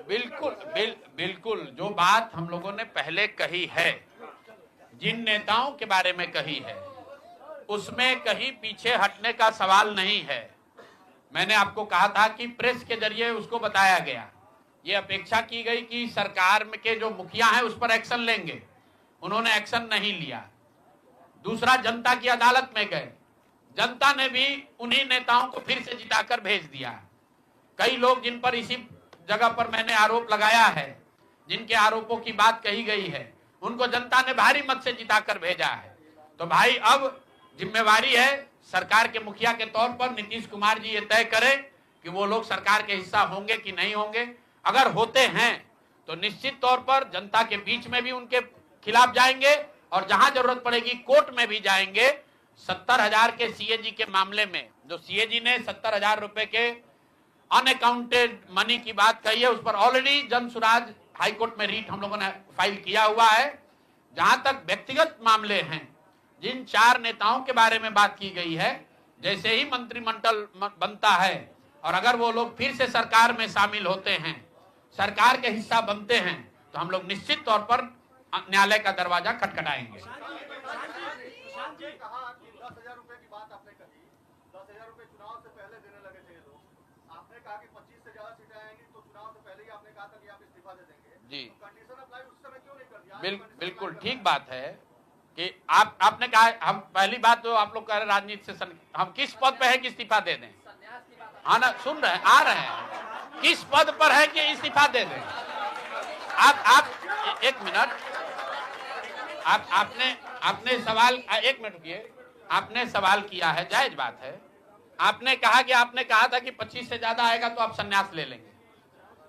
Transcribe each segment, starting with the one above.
बिल्कुल जो बात हम लोगों ने पहले कही है, जिन नेताओं के बारे में कही है, उसमें कहीं पीछे हटने का सवाल नहीं है। मैंने आपको कहा था कि प्रेस के जरिए उसको बताया गया, ये अपेक्षा की गई कि सरकार के जो मुखिया हैं उस पर एक्शन लेंगे, उन्होंने एक्शन नहीं लिया। दूसरा, जनता की अदालत में गए, जनता ने भी उन्हीं नेताओं को फिर से जिताकर भेज दिया। कई लोग जिन पर इसी जगह पर मैंने आरोप लगाया है, जिनके आरोपों की बात कही गई है, उनको जनता ने भारी मत से जिताकर भेजा है। तो भाई अब जिम्मेवारी है सरकार के मुखिया के तौर पर नीतीश कुमार जी ये तय करें कि वो लोग सरकार के हिस्सा होंगे कि नहीं होंगे। अगर होते हैं तो निश्चित तौर पर जनता के बीच में भी उनके खिलाफ जाएंगे और जहां जरूरत पड़ेगी कोर्ट में भी जाएंगे। 70,000 के सीएजी के मामले में जो सीएजी ने 70,000 रुपए के अनअकाउंटेड मनी की बात कही है, उस पर ऑलरेडी जन सुराज हाईकोर्ट में रीट हम लोगों ने फाइल किया हुआ है। जहां तक व्यक्तिगत मामले हैं, जिन 4 नेताओं के बारे में बात की गई है, जैसे ही मंत्रिमंडल बनता है और अगर वो लोग फिर से सरकार में शामिल होते हैं, सरकार के हिस्सा बनते हैं, तो हम लोग निश्चित तौर पर न्यायालय का दरवाजा खटखटाएंगे। जी बिल्कुल ठीक बात है कि आपने कहा, हम पहली बात तो आप लोग कह रहे राजनीति से हम किस पद पे है कि इस्तीफा दे दें? हाँ ना, सुन रहे हैं, आ रहे हैं, किस पद पर है कि इस्तीफा दे दें? आप एक मिनट, आपने सवाल, एक मिनट रुकिए, आपने सवाल किया है, जायज बात है। आपने कहा कि आपने कहा था कि 25 से ज्यादा आएगा तो आप संन्यास ले लेंगे।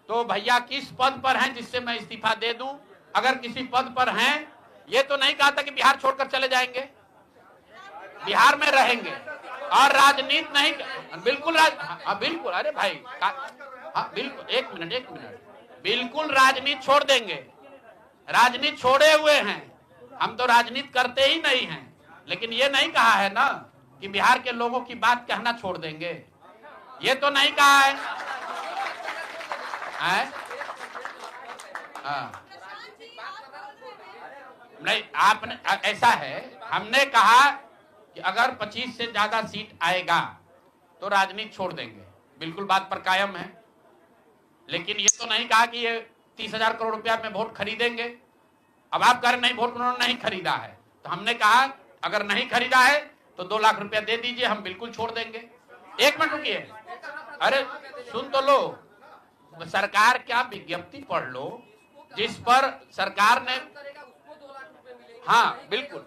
तो भैया किस पद पर हैं जिससे मैं इस्तीफा दे दूं? अगर किसी पद पर हैं, ये तो नहीं कहा था कि बिहार छोड़कर चले जाएंगे, बिहार में रहेंगे और राजनीति नहीं, बिल्कुल बिल्कुल, अरे भाई हाँ बिल्कुल, एक मिनट, बिल्कुल राजनीति छोड़ देंगे, राजनीति छोड़े हुए हैं, हम तो राजनीति करते ही नहीं हैं। लेकिन ये नहीं कहा है ना कि बिहार के लोगों की बात कहना छोड़ देंगे, ये तो नहीं कहा है। नहीं, आपने ऐसा है, हमने कहा कि अगर 25 से ज्यादा सीट आएगा तो राजनीति छोड़ देंगे, बिल्कुल बात पर कायम है। लेकिन ये तो नहीं कहा कि ये 30,000 करोड़ रुपया में वोट खरीदेंगे। अब आप कह रहे नहीं, वोट उन्होंने नहीं खरीदा है, तो हमने कहा अगर नहीं खरीदा है तो 2 लाख रुपया दे दीजिए, हम बिल्कुल छोड़ देंगे। एक मिनट रुकिए, अरे सुन तो लो, सरकार क्या विज्ञप्ति पढ़ लो जिस पर सरकार ने, हाँ बिल्कुल,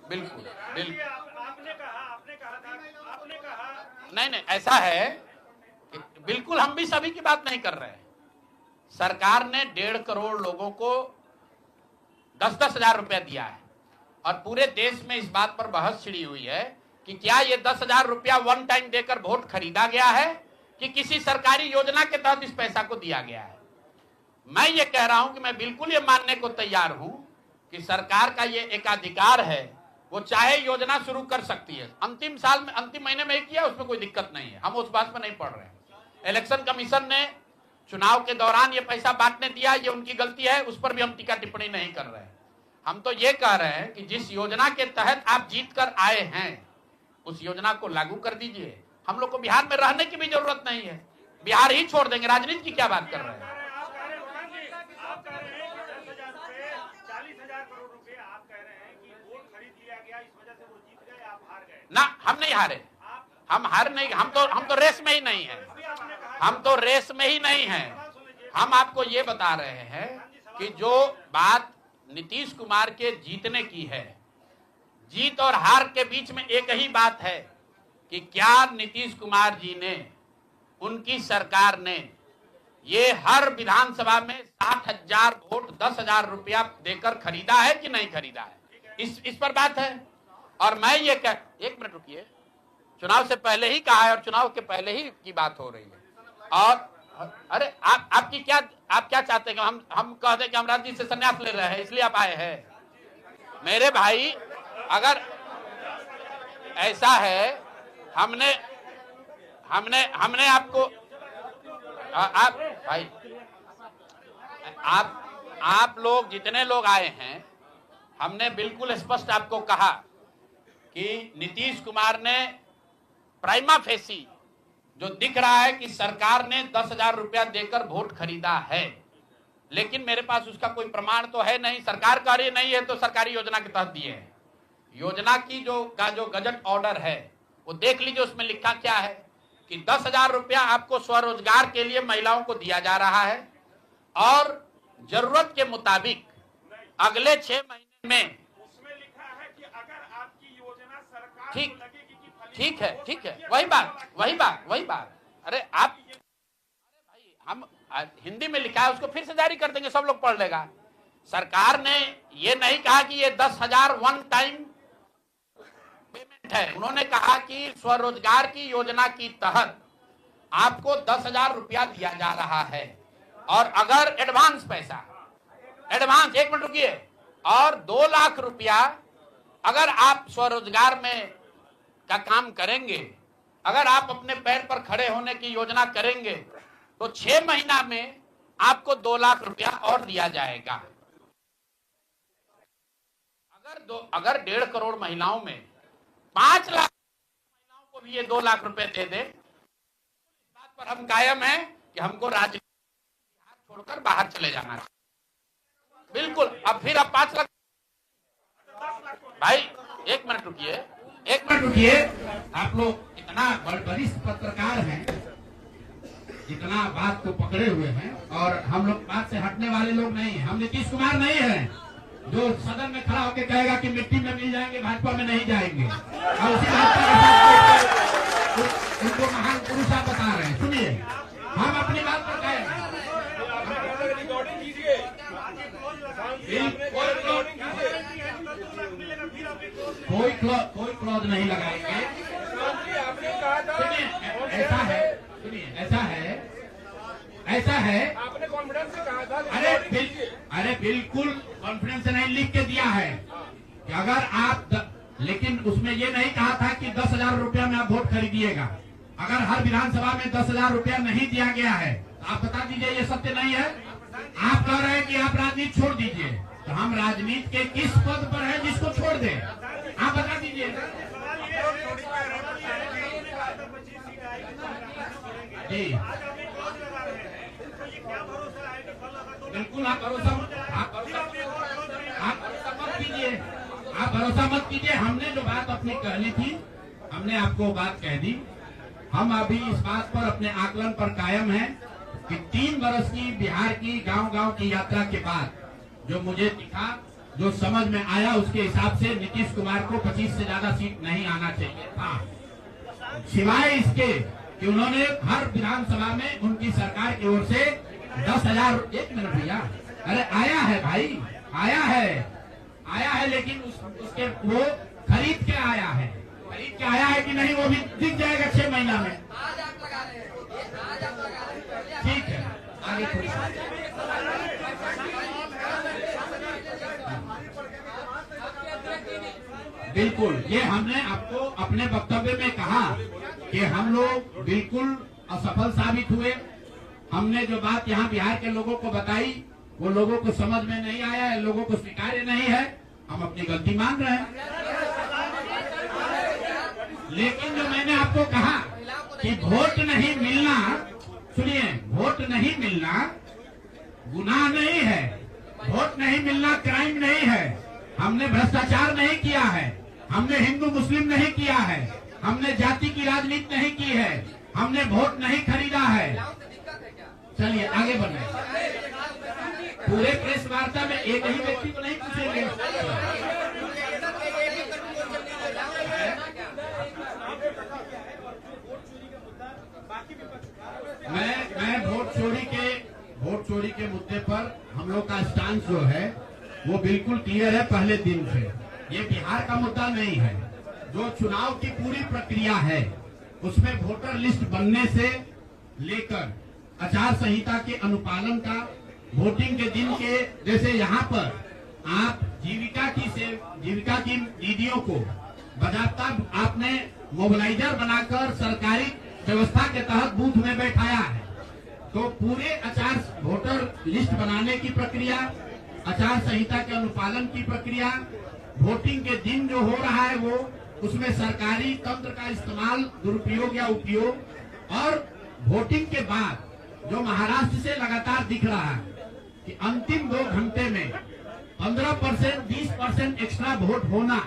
नहीं ऐसा है कि बिल्कुल हम भी सभी की बात नहीं कर रहे हैं। सरकार ने 1.5 करोड़ लोगों को 10-10 हजार रुपया दिया है और पूरे देश में इस बात पर बहस छिड़ी हुई है कि क्या ये 10,000 रुपया वन टाइम देकर वोट खरीदा गया है कि किसी सरकारी योजना के तहत इस पैसा को दिया गया है। मैं ये कह रहा हूं कि मैं बिल्कुल ये मानने को तैयार हूं कि सरकार का ये एकाधिकार है, वो चाहे योजना शुरू कर सकती है। अंतिम महीने में किया, उसमें कोई दिक्कत नहीं है, हम उस बात पर नहीं पढ़ रहे हैं। इलेक्शन कमीशन ने चुनाव के दौरान ये पैसा बांटने दिया, ये उनकी गलती है, उस पर भी हम टीका टिप्पणी नहीं कर रहे हैं। हम तो ये कह रहे हैं कि जिस योजना के तहत आप जीत कर आए हैं उस योजना को लागू कर दीजिए। हम लोग को बिहार में रहने की भी जरूरत नहीं है, बिहार ही छोड़ देंगे, राजनीति की क्या बात कर रहे हैं? ना, हम नहीं हारे, हम हार नहीं, हम तो रेस में ही नहीं है, हम तो रेस में ही नहीं है। हम आपको ये बता रहे हैं कि जो बात नीतीश कुमार के जीतने की है, जीत और हार के बीच में एक ही बात है कि क्या नीतीश कुमार जी ने, उनकी सरकार ने ये हर विधानसभा में 60,000 वोट 10,000 रुपया देकर खरीदा है कि नहीं खरीदा है, इस पर बात है। और मैं ये एक मिनट रुकिए, चुनाव से पहले ही कहा है और चुनाव के पहले ही की बात हो रही है। और अरे आपकी क्या, आप क्या चाहते हैं? हम कहते हैं कि हम राजनीति से संन्यास ले रहे हैं इसलिए आप आए हैं? मेरे भाई, अगर ऐसा है, हमने आपको, आप भाई आप लोग जितने लोग आए हैं, हमने बिल्कुल स्पष्ट आपको कहा कि नीतीश कुमार ने प्राइमा फेसी जो दिख रहा है कि सरकार ने 10,000 रुपया देकर वोट खरीदा है, लेकिन मेरे पास उसका कोई प्रमाण तो है नहीं। सरकार कह रही नहीं है तो सरकारी योजना के तहत दिए हैं। योजना की जो गजट ऑर्डर है वो देख लीजिए, उसमें लिखा क्या है कि 10,000 रुपया आपको स्वरोजगार के लिए महिलाओं को दिया जा रहा है और जरूरत के मुताबिक अगले 6 महीने में उसमें लिखा है कि अगर आपकी योजना सरकार ठीक को लगेगी कि ठीक है वही बात। अरे भाई हम हिंदी में लिखा है, उसको फिर से जारी कर देंगे, सब लोग पढ़ लेगा। सरकार ने ये नहीं कहा कि ये 10,000 वन टाइम पेमेंट है। उन्होंने कहा कि स्वरोजगार की योजना के तहत आपको 10,000 रुपया दिया जा रहा है और अगर एडवांस पैसा, एडवांस 1 मिनट रुकिए, और 2 लाख रुपया अगर आप स्वरोजगार में का काम करेंगे, अगर आप अपने पैर पर खड़े होने की योजना करेंगे तो 6 महीना में आपको 2 लाख रुपया और दिया जाएगा। अगर 1.5 करोड़ महिलाओं में 5 लाख महिलाओं को भी ये 2 लाख रुपए दे दे, इस बात पर हम कायम हैं कि हमको राजनीति छोड़कर बाहर चले जाना चाहिए। बिल्कुल। अब फिर अब 5 लाख भाई 1 मिनट रुकिए। आप लोग इतना वरिष्ठ पत्रकार हैं, इतना बात को पकड़े हुए हैं, और हम लोग बात से हटने वाले लोग नहीं हैं। हम नीतीश कुमार नहीं हैं जो सदन में खड़ा होकर कहेगा कि मिट्टी में मिल जाएंगे, भाजपा में नहीं जाएंगे, और उसी भाजपा के साथ उनको महान पुरुष आप बता रहे हैं। सुनिए, हम अपनी बात पर कहे कोई क्लॉज नहीं लगाएंगे। ऐसा है आपने कॉन्फिडेंस से कहा था। अरे बिल्कुल कॉन्फिडेंस से नहीं, लिख के दिया है कि अगर आप लेकिन उसमें ये नहीं कहा था कि 10,000 रुपया में आप वोट खरीदिएगा। अगर हर विधानसभा में 10,000 रुपया नहीं दिया गया है, आप बता दीजिए ये सत्य नहीं है। आप कह रहे हैं कि आप राजनीति छोड़ दीजिए, तो हम राजनीति के किस पद पर हैं जिसको छोड़ दें? आप बता दीजिए। जी बिल्कुल, आप भरोसा मत कीजिए। हमने जो बात अपनी कहनी थी, हमने आपको बात कह दी। हम अभी इस बात पर अपने आकलन पर कायम हैं कि 3 वर्ष की बिहार की गांव-गांव की यात्रा के बाद जो मुझे दिखा, जो समझ में आया, उसके हिसाब से नीतीश कुमार को 25 से ज्यादा सीट नहीं आना चाहिए था, सिवाय इसके कि उन्होंने हर विधानसभा में उनकी सरकार की ओर से 10,000। 1 मिनट भैया, अरे आया है भाई, आया है, लेकिन उसके वो खरीद के आया है कि नहीं, वो भी दिख जाएगा 6 महीना में। ठीक है, आगे बिल्कुल, ये हमने आपको अपने वक्तव्य में कहा कि हम लोग बिल्कुल असफल साबित हुए। हमने जो बात यहाँ बिहार के लोगों को बताई वो लोगों को समझ में नहीं आया है, लोगों को स्वीकार्य नहीं है। हम अपनी गलती मान रहे हैं, लेकिन जो मैंने आपको कहा कि वोट नहीं मिलना, सुनिए, वोट नहीं मिलना गुनाह नहीं है, वोट नहीं मिलना क्राइम नहीं है। हमने भ्रष्टाचार नहीं किया है, हमने हिंदू मुस्लिम नहीं किया है, हमने जाति की राजनीति नहीं की है, हमने वोट नहीं खरीदा है। चलिए आगे बढ़े। पूरे प्रेस वार्ता में एक ही व्यक्ति को नहीं पूछेंगे। मैं वोट चोरी के मुद्दे पर हम लोग का स्टांस जो है वो बिल्कुल क्लियर है पहले दिन से। ये बिहार का मुद्दा नहीं है। जो चुनाव की पूरी प्रक्रिया है उसमें वोटर लिस्ट बनने से लेकर आचार संहिता के अनुपालन का, वोटिंग के दिन के, जैसे यहाँ पर आप जीविका की दीदियों को बाकायदा आपने मोबिलाइजर बनाकर सरकारी व्यवस्था के तहत बूथ में बैठाया है। तो पूरे वोटर लिस्ट बनाने की प्रक्रिया, आचार संहिता के अनुपालन की प्रक्रिया, वोटिंग के दिन जो हो रहा है वो, उसमें सरकारी तंत्र का इस्तेमाल, दुरुपयोग या उपयोग, और वोटिंग के बाद जो महाराष्ट्र से लगातार दिख रहा है कि अंतिम 2 घंटे में 15%, 20% एक्स्ट्रा वोट होना,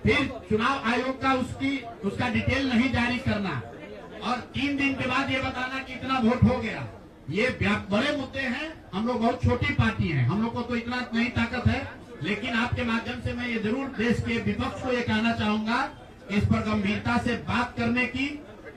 फिर चुनाव आयोग का उसका डिटेल नहीं जारी करना, और 3 दिन के बाद ये बताना कि इतना वोट हो गया। ये बड़े मुद्दे हैं। हम लोग बहुत छोटी पार्टी हैं, हम लोग को तो इतना नहीं ताकत है, लेकिन आपके माध्यम से मैं ये जरूर देश के विपक्ष को ये कहना चाहूंगा, इस पर गंभीरता से बात करने की,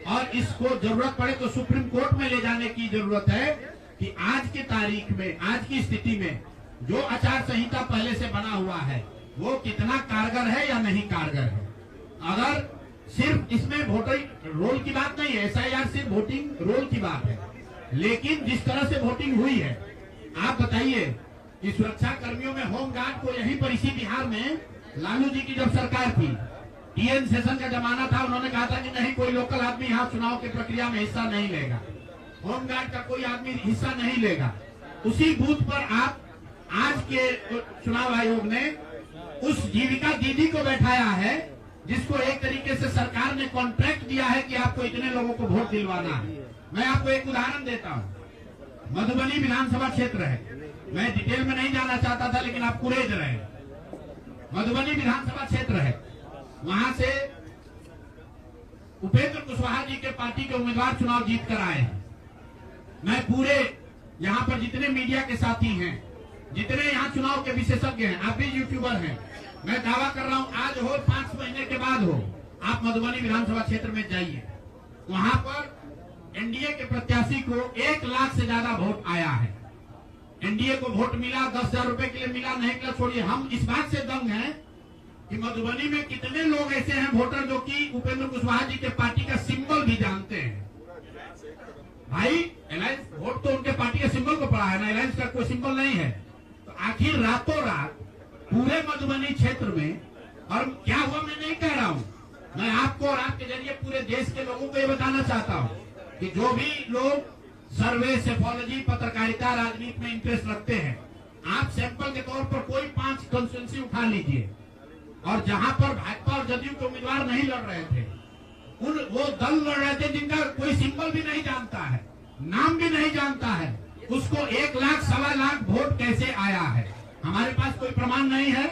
और इसको जरूरत पड़े तो सुप्रीम कोर्ट में ले जाने की जरूरत है कि आज की तारीख में, आज की स्थिति में जो आचार संहिता पहले से बना हुआ है वो कितना कारगर है या नहीं कारगर है। अगर सिर्फ इसमें वोटिंग रोल की बात नहीं है, SIR सिर्फ वोटिंग रोल की बात है, लेकिन जिस तरह से वोटिंग हुई है, आप बताइए कि सुरक्षा कर्मियों में होमगार्ड को यहीं पर इसी बिहार में लालू जी की जब सरकार थी, TN सेशन का जमाना था, उन्होंने कहा था कि नहीं, कोई लोकल आदमी यहाँ चुनाव की प्रक्रिया में हिस्सा नहीं लेगा, होमगार्ड का कोई आदमी हिस्सा नहीं लेगा। उसी बूथ पर आप आज के चुनाव आयोग ने उस जीविका दीदी को बैठाया है, जिसको एक तरीके से सरकार ने कॉन्ट्रैक्ट दिया है कि आपको इतने लोगों को वोट दिलवाना है। मैं आपको एक उदाहरण देता हूँ। मधुबनी विधानसभा क्षेत्र है, मैं डिटेल में नहीं जाना चाहता था, लेकिन आप कुरेद रहे। मधुबनी विधानसभा क्षेत्र है, वहां से उपेंद्र कुशवाहा जी के पार्टी के उम्मीदवार चुनाव जीत कर आए हैं। मैं पूरे यहाँ पर जितने मीडिया के साथी हैं, जितने यहाँ चुनाव के विशेषज्ञ हैं, आप भी यूट्यूबर हैं, मैं दावा कर रहा हूँ आज हो 5 महीने के बाद हो, आप मधुबनी विधानसभा क्षेत्र में जाइए, वहां पर एनडीए के प्रत्याशी को 1 लाख से ज्यादा वोट आया है। एनडीए को वोट मिला, 10,000 रुपए के लिए मिला, नहीं मिला छोड़िए, हम इस बात से दंग हैं कि मधुबनी में कितने लोग ऐसे हैं वोटर जो कि उपेंद्र कुशवाहा जी के पार्टी का सिंबल भी जानते हैं। भाई अलायंस वोट तो उनके पार्टी के सिंबल को पड़ा है ना, अलायंस का कोई सिंबल नहीं है। तो आखिर रातों रात पूरे मधुबनी क्षेत्र में, और क्या हुआ मैं नहीं कह रहा हूँ, मैं आपको और आपके जरिए पूरे देश के लोगों को ये बताना चाहता हूँ कि जो भी लोग सर्वे, सेफोलॉजी, पत्रकारिता, राजनीति में इंटरेस्ट रखते हैं, आप सैंपल के तौर पर कोई 5 कंस्टिट्यूएंसी उठा लीजिए, और जहां पर भाजपा और जदयू के उम्मीदवार नहीं लड़ रहे थे, वो दल लड़ रहे थे जिनका कोई सिंबल भी नहीं जानता है, नाम भी नहीं जानता है, उसको 1 लाख, 1.25 लाख वोट कैसे आया है। हमारे पास कोई प्रमाण नहीं है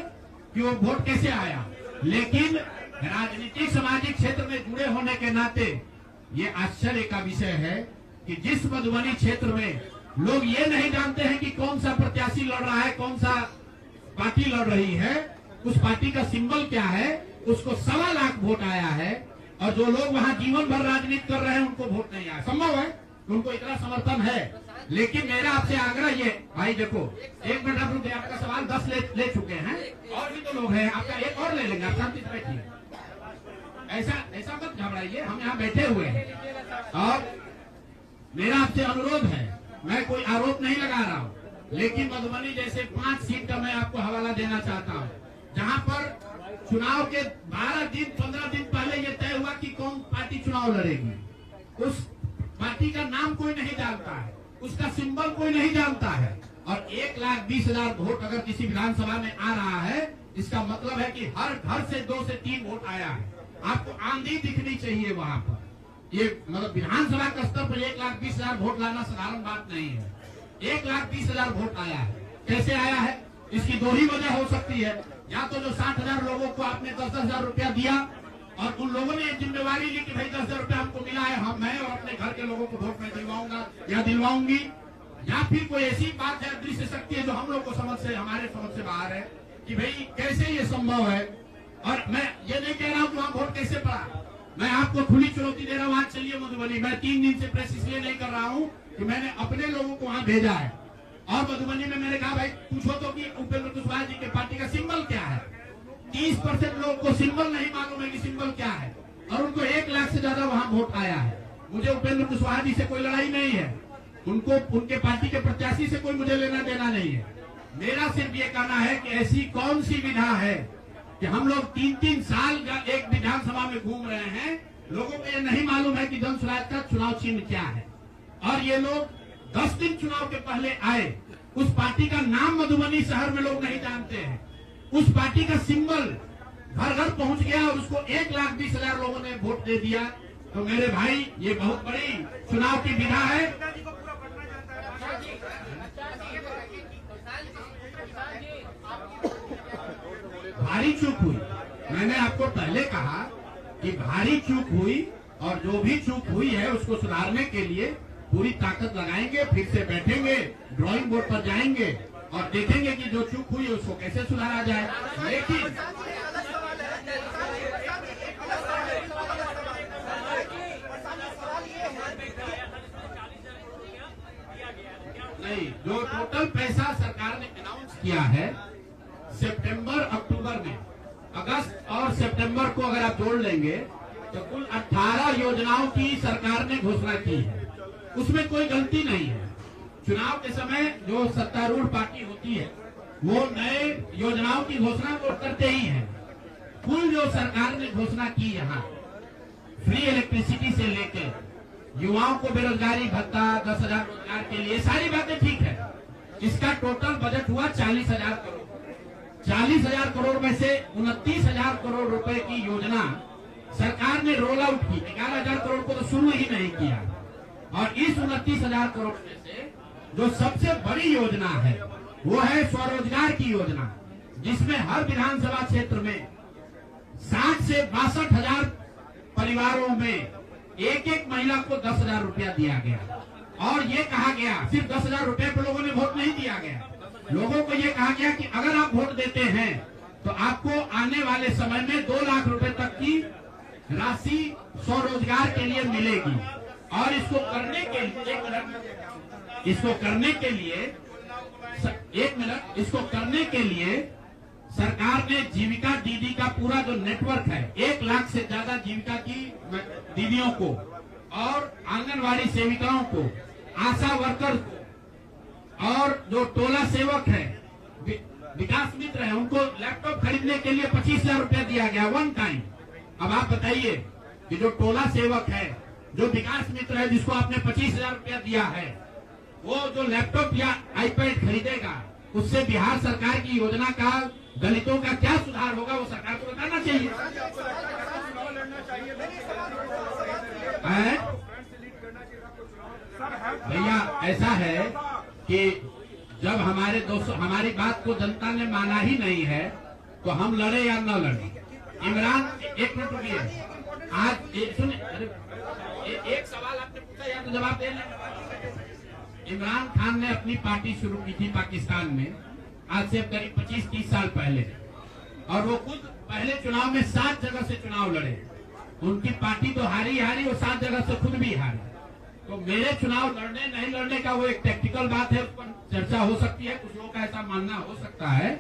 कि वो वोट कैसे आया, लेकिन राजनीतिक सामाजिक क्षेत्र में जुड़े होने के नाते ये आश्चर्य का विषय है कि जिस मधुबनी क्षेत्र में लोग ये नहीं जानते हैं कि कौन सा प्रत्याशी लड़ रहा है, कौन सा पार्टी लड़ रही है, उस पार्टी का सिंबल क्या है, उसको 1.25 लाख वोट आया है, और जो लोग वहां जीवन भर राजनीति कर रहे हैं उनको वोट नहीं आया। संभव है उनको इतना समर्थन है, लेकिन मेरा आपसे आग्रह ये, भाई देखो 1 मिनट आप रुक, आपका सवाल 10 ले चुके हैं, और भी तो लोग हैं, आपका एक और ले लेंगे, आप शांति से बैठिए, ऐसा मत घबराइए, हम यहाँ बैठे हुए हैं। और मेरा आपसे अनुरोध है, मैं कोई आरोप नहीं लगा रहा हूँ, लेकिन मधुबनी जैसे 5 सीट का मैं आपको हवाला देना चाहता हूँ, जहाँ पर चुनाव के 12 दिन 15 दिन पहले ये तय हुआ कि कौन पार्टी चुनाव लड़ेगी, उस पार्टी का नाम कोई नहीं जानता है, उसका सिंबल कोई नहीं जानता है, और 1,20,000 वोट अगर किसी विधानसभा में आ रहा है, इसका मतलब है कि हर घर से 2 से 3 वोट आया है। आपको आंधी दिखनी चाहिए वहां पर। ये मतलब विधानसभा के स्तर पर 1,20,000 वोट लाना साधारण बात नहीं है। 1,20,000 वोट आया है, कैसे आया है, इसकी 2 ही वजह हो सकती है। या तो जो 60,000 लोगों को आपने 10,000 रुपया दिया, और उन लोगों ने जिम्मेवारी ली कि भाई 10,000 रुपया हमको मिला है, हम मैं और अपने घर के लोगों को वोट में दिलवाऊंगा या दिलवाऊंगी, या फिर कोई ऐसी बात है, दृश्य शक्ति है जो हम लोग को हमारे समझ से बाहर है कि भाई कैसे ये संभव है। और मैं ये नहीं कह रहा हूँ कि वहाँ वोट कैसे पड़ा, मैं आपको खुली चुनौती दे रहा हूँ, आज चलिए मधुबनी। मैं 3 दिन से प्रेस इसलिए नहीं कर रहा हूँ कि मैंने अपने लोगों को वहाँ भेजा है, और मधुबनी में मैंने कहा भाई पूछो तो कि उपेंद्र कुशवाहा जी के पार्टी का सिंबल क्या है। 30% लोगों को सिंबल नहीं मालूम है कि सिंबल क्या है, और उनको 1 लाख से ज्यादा वहाँ वोट आया है। मुझे उपेंद्र कुशवाहा जी से कोई लड़ाई नहीं है, उनको उनके पार्टी के प्रत्याशी से कोई मुझे लेना देना नहीं है। मेरा सिर्फ ये कहना है कि ऐसी कौन सी विधा है कि हम लोग 3-3 साल एक विधानसभा में घूम रहे हैं, लोगों को ये नहीं मालूम है कि जन स्वराज का चुनाव चिन्ह क्या है, और ये लोग 10 दिन चुनाव के पहले आए, उस पार्टी का नाम मधुबनी शहर में लोग नहीं जानते हैं, उस पार्टी का सिंबल घर घर पहुंच गया और उसको 1,20,000 लोगों ने वोट दे दिया। तो मेरे भाई, ये बहुत बड़ी चुनाव की विधा है। भारी चूक हुई, मैंने आपको पहले कहा कि भारी चूक हुई, और जो भी चूक हुई है उसको सुधारने के लिए पूरी ताकत लगाएंगे। फिर से बैठेंगे, ड्राइंग बोर्ड पर जाएंगे और देखेंगे कि जो चूक हुई है उसको कैसे सुधारा जाए। लेकिन नहीं, जो टोटल पैसा सरकार ने अनाउंस किया है सितंबर अक्टूबर में, अगस्त और सितंबर को अगर आप जोड़ लेंगे तो कुल 18 योजनाओं की सरकार ने घोषणा की है। उसमें कोई गलती नहीं है। चुनाव के समय जो सत्तारूढ़ पार्टी होती है वो नए योजनाओं की घोषणा तो करते ही है। कुल जो सरकार ने घोषणा की यहाँ, फ्री इलेक्ट्रिसिटी से लेकर युवाओं को बेरोजगारी भत्ता, 10,000 रोजगार के लिए, सारी बातें ठीक है। इसका टोटल बजट हुआ 40,000 करोड़। 40,000 करोड़ में से 29,000 करोड़ रुपए की योजना सरकार ने रोल आउट की। 11,000 करोड़ को तो शुरू ही नहीं किया। और इस 29,000 करोड़ में से जो सबसे बड़ी योजना है वो है स्वरोजगार की योजना, जिसमें हर विधानसभा क्षेत्र में 60 से 62,000 परिवारों में एक महिला को 10,000 रुपया दिया गया। और ये कहा गया, सिर्फ 10,000 रुपए पर लोगों ने वोट नहीं दिया गया, लोगों को ये कहा गया कि अगर आप वोट देते हैं तो आपको आने वाले समय में 2 लाख रुपए तक की राशि स्वरोजगार के लिए मिलेगी। और इसको करने के लिए इसको करने के लिए सरकार ने जीविका दीदी का पूरा जो नेटवर्क है, 1 लाख से ज्यादा जीविका की दीदियों को और आंगनवाड़ी सेविकाओं को, आशा वर्कर को और जो टोला सेवक है, विकास मित्र है, उनको लैपटॉप खरीदने के लिए 25,000 रुपया दिया गया वन टाइम। अब आप बताइए कि जो टोला सेवक है, जो विकास मित्र है, जिसको आपने 25,000 रुपया दिया है, वो जो लैपटॉप या आईपैड खरीदेगा, उससे बिहार सरकार की योजना का दलितों का क्या सुधार होगा, वो सरकार को बताना चाहिए। भैया ऐसा है कि जब हमारे दोस्तों हमारी बात को जनता ने माना ही नहीं है तो हम लड़े या न लड़े। इमरान, एक मिनट रुकिए, आज सुनिए, एक सवाल आपने पूछा या तो जवाब दे लें। इमरान खान ने अपनी पार्टी शुरू की थी पाकिस्तान में, आज से करीब 25-30 साल पहले, और वो खुद पहले चुनाव में 7 जगह से चुनाव लड़े। उनकी पार्टी तो हारी, वो 7 जगह से खुद भी हारे। तो मेरे चुनाव लड़ने नहीं लड़ने का वो एक टेक्निकल बात है, उस पर चर्चा हो सकती है। कुछ लोगों का ऐसा मानना हो सकता है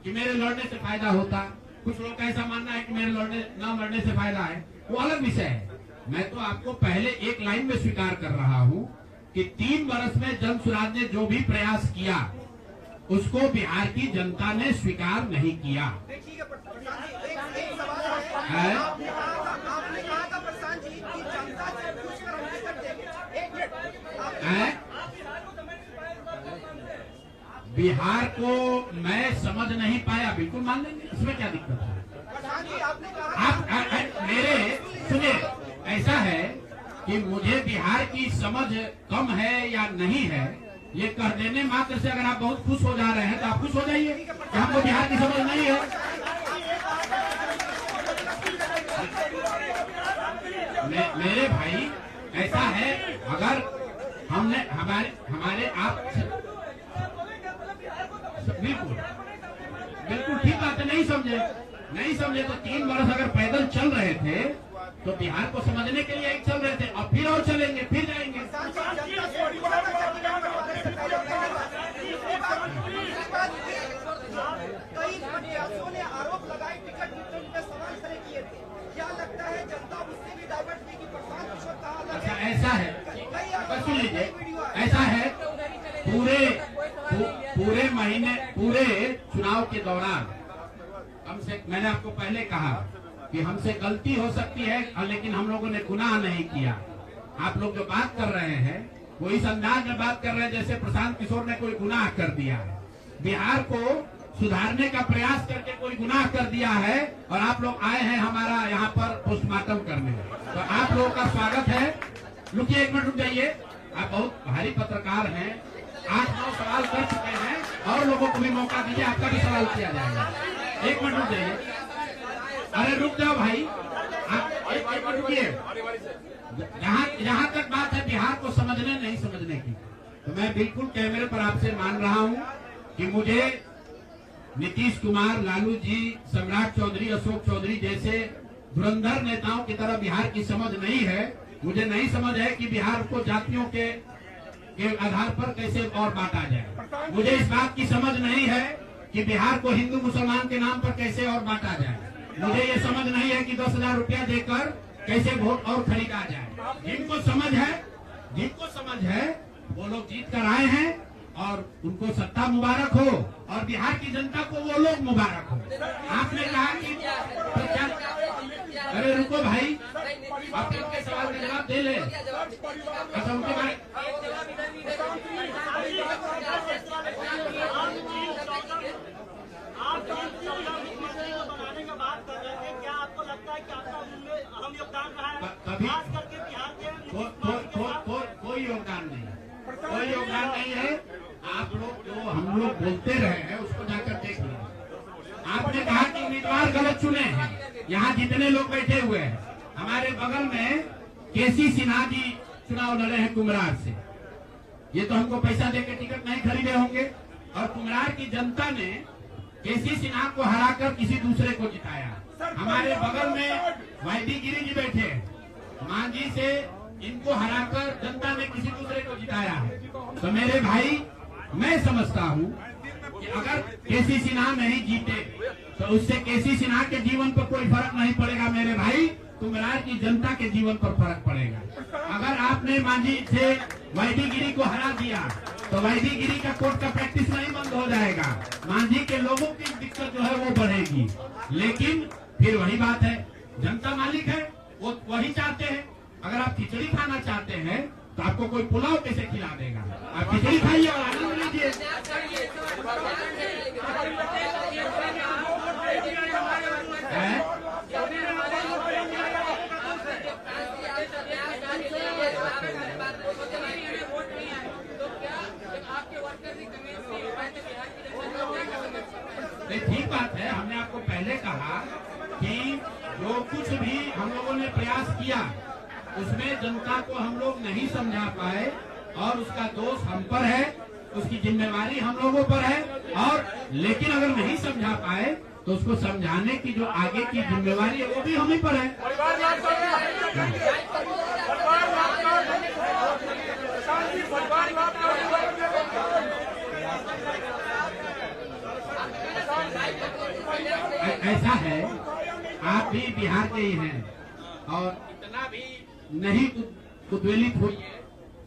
कि मेरे लड़ने से फायदा होता, कुछ लोगों का ऐसा मानना है कि मेरे न लड़ने से फायदा है, वो अलग विषय है। मैं तो आपको पहले एक लाइन में स्वीकार कर रहा हूँ कि 3 वर्ष में जन सुराज ने जो भी प्रयास किया उसको बिहार की जनता ने स्वीकार नहीं किया। बिहार को मैं समझ नहीं पाया, बिल्कुल मान लेंगे, इसमें क्या दिक्कत है। आप मेरे सुनिए, ऐसा है कि मुझे बिहार की समझ कम है या नहीं है, ये कह देने मात्र से अगर आप बहुत खुश हो जा रहे हैं तो आप खुश हो जाइए कि हमको बिहार की समझ नहीं है। मेरे भाई ऐसा है, अगर हमने हमारे आप बिल्कुल ठीक बात है, नहीं समझे तो 3 वर्ष अगर पैदल चल रहे थे तो बिहार को समझने के लिए एक चल रहे थे, अब फिर और चलेंगे, फिर जाएंगे। कई प्रत्याशियों ने आरोप लगाए टिकट वितरण पे सवाल खड़े किए थे, क्या लगता है जनता उससे भी डाइवर्ट हुई कि प्रशांत किशोर का अलग है? ऐसा है, सुन लीजिए, ऐसा है, पूरे महीने, पूरे चुनाव के दौरान हमसे, मैंने आपको पहले कहा कि हमसे गलती हो सकती है, लेकिन हम लोगों ने गुनाह नहीं किया। आप लोग जो बात कर रहे हैं वो इस अंदाज में बात कर रहे हैं जैसे प्रशांत किशोर ने कोई गुनाह कर दिया है, बिहार को सुधारने का प्रयास करके कोई गुनाह कर दिया है, और आप लोग आए हैं हमारा यहाँ पर पोस्टमार्टम करने। तो आप लोगों का स्वागत है। रुकिए, एक मिनट रुक जाइए। आप बहुत भारी पत्रकार हैं, 8-9 सवाल कर चुके हैं, और लोगों को भी मौका दीजिए, आपका भी सवाल किया जाएगा। एक मिनट रुक जाइए। अरे रुक जाओ भाई, आप एक मिनट रुकिए। जहाँ तक बात है बिहार को समझने नहीं समझने की, तो मैं बिल्कुल कैमरे पर आपसे मान रहा हूँ कि मुझे नीतीश कुमार, लालू जी, सम्राट चौधरी, अशोक चौधरी जैसे धुरंधर नेताओं की तरह बिहार की समझ नहीं है। मुझे नहीं समझ है कि बिहार को जातियों के आधार पर कैसे और बांटा जाए। मुझे इस बात की समझ नहीं है कि बिहार को हिंदू मुसलमान के नाम पर कैसे और बांटा जाए। मुझे ये समझ नहीं है कि 10,000 रुपया देकर कैसे वोट और खरीदा जाए। जिनको समझ है वो लोग जीत कर आए हैं, और उनको सत्ता मुबारक हो, और बिहार की जनता को वो लोग मुबारक हो। आपने कहा कि अरे रुको भाई, आप इनके सवाल का जवाब दे ले। अच्छा, उनके बारे बनाने का बात कर रहे थे, क्या आपको लगता है कि आपका अहम योगदान रहा है? कभी खास करके बिहार के कोई योगदान नहीं है। आप लोग जो हम लोग बोलते रहे हैं उसको जाकर देख लीजिए। आपने कहा कि उम्मीदवार गलत चुने हैं। यहाँ जितने लोग बैठे हुए हैं, हमारे बगल में केसी सिन्हा जी चुनाव लड़े हैं कुम्हरार से। ये तो हमको पैसा देकर टिकट नहीं खरीदे होंगे, और कुम्हरार की जनता ने केसी सिन्हा को हराकर किसी दूसरे को जिताया। हमारे बगल में वाईडी गिरी जी बैठे हैं, मांझी से इनको हराकर जनता ने किसी दूसरे को जिताया है। तो मेरे भाई, मैं समझता हूँ कि अगर केसी सिन्हा नहीं जीते तो उससे केसी सिन्हा के जीवन पर कोई फर्क नहीं पड़ेगा मेरे भाई, कुम्हरार की जनता के जीवन पर फर्क पड़ेगा। अगर आपने मांझी से वाईडी गिरी को हरा दिया तो वाईडी गिरी का कोर्ट का प्रैक्टिस नहीं बंद हो जाएगा, मांझी के लोगों की दिक्कत जो है वो बढ़ेगी। लेकिन फिर वही बात है, जनता मालिक है, वो वही चाहते हैं। अगर आप खिचड़ी खाना चाहते हैं तो आपको कोई पुलाव कैसे खिला देगा? आप खिचड़ी खाइए और आनंद लीजिए। ठीक बात है, हमने आपको पहले कहा कि जो कुछ भी हम लोगों ने प्रयास किया उसमें जनता को हम लोग नहीं समझा पाए, और उसका दोष हम पर है, उसकी जिम्मेवारी हम लोगों पर है। और लेकिन अगर नहीं समझा पाए तो उसको समझाने की जो आगे की जिम्मेवारी है वो भी हम ही पर है। ऐसा है, आप भी बिहार के ही हैं, और इतना भी नहीं उद्वेलित होइए,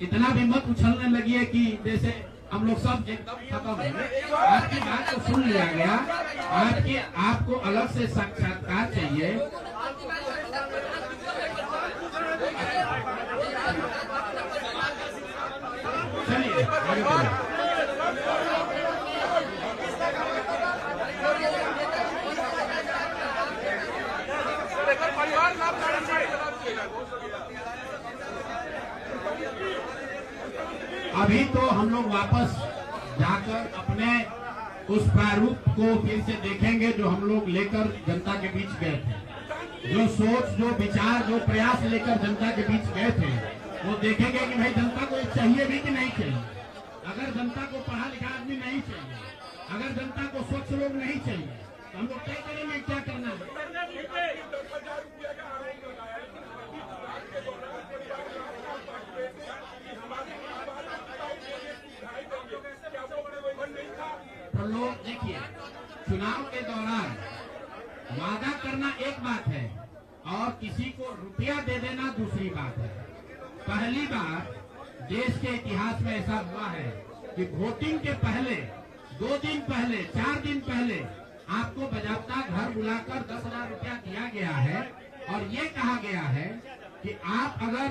इतना भी मत उछलने लगिए कि जैसे हम लोग सब एकदम खत्म है। आपकी बात को सुन लिया गया, आपको अलग से साक्षात्कार चाहिए। चलिए आगे बढ़िए। अभी तो हम लोग वापस जाकर अपने उस प्रारूप को फिर से देखेंगे जो हम लोग लेकर जनता के बीच गए थे। जो सोच, जो विचार, जो प्रयास लेकर जनता के बीच गए थे, वो देखेंगे कि भाई जनता को चाहिए भी कि नहीं चाहिए। अगर जनता को पढ़ा लिखा आदमी नहीं चाहिए, अगर जनता को स्वच्छ लोग नहीं चाहिए, तो हम लोग तय करेंगे क्या करना है। तो लोग देखिए, चुनाव के दौरान वादा करना एक बात है और किसी को रुपया दे देना दूसरी बात है। पहली बार देश के इतिहास में ऐसा हुआ है कि वोटिंग के पहले 2 दिन पहले, 4 दिन पहले आपको बजाबता घर बुलाकर 10,000 रुपया दिया गया है, और ये कहा गया है कि आप अगर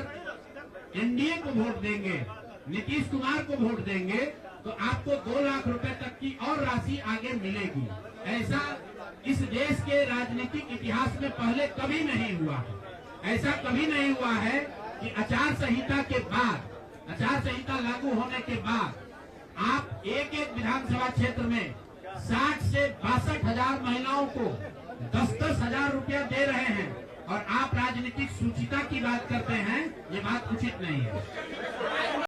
एनडीए को वोट देंगे नीतीश कुमार को वोट देंगे तो आपको 2 लाख रुपए तक की और राशि आगे मिलेगी। ऐसा इस देश के राजनीतिक इतिहास में पहले कभी नहीं हुआ। ऐसा कभी नहीं हुआ है कि आचार संहिता के बाद, आचार संहिता लागू होने के बाद आप एक एक विधानसभा क्षेत्र में 60 से 62 हजार महिलाओं को 10-10 हजार रुपया दे रहे हैं और आप राजनीतिक सूचिता की बात करते हैं। ये बात उचित नहीं है।